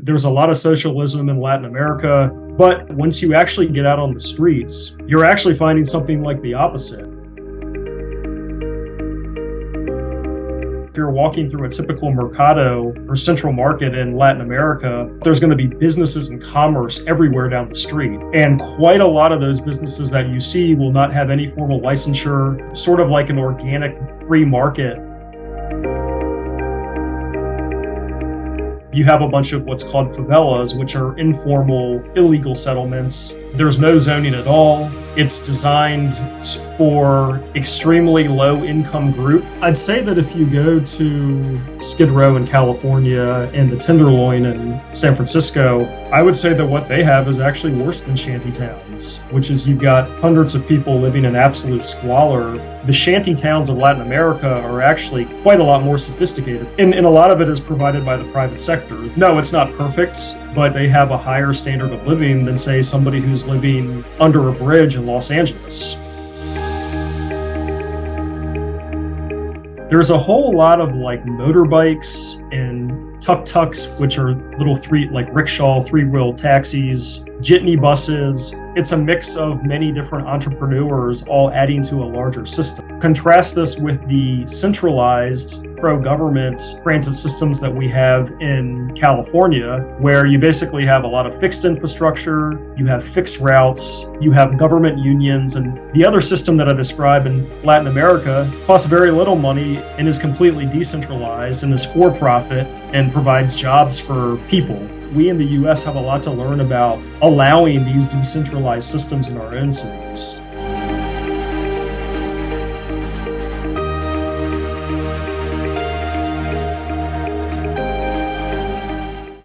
There's a lot of socialism in Latin America, but once you actually get out on the streets, you're actually finding something like the opposite. If you're walking through a typical mercado or central market in Latin America, there's going to be businesses and commerce everywhere down the street. And quite a lot of those businesses that you see will not have any formal licensure, sort of like an organic free market. You have a bunch of what's called favelas, which are informal, illegal settlements. There's no zoning at all. It's designed for extremely low income group. I'd say that if you go to Skid Row in California and the Tenderloin in San Francisco, I would say that what they have is actually worse than shanty towns, which is you've got hundreds of people living in absolute squalor. The shanty towns of Latin America are actually quite a lot more sophisticated, and a lot of it is provided by the private sector. No, it's not perfect, but they have a higher standard of living than, say, somebody who's living under a bridge in Los Angeles. There's a whole lot of like motorbikes and tuk-tuks, which are little rickshaw, three-wheel taxis, jitney buses. It's a mix of many different entrepreneurs all adding to a larger system. Contrast this with the centralized pro-government transit systems that we have in California, where you basically have a lot of fixed infrastructure, you have fixed routes, you have government unions, and the other system that I describe in Latin America costs very little money and is completely decentralized and is for-profit and provides jobs for people. We in the US have a lot to learn about allowing these decentralized systems in our own cities.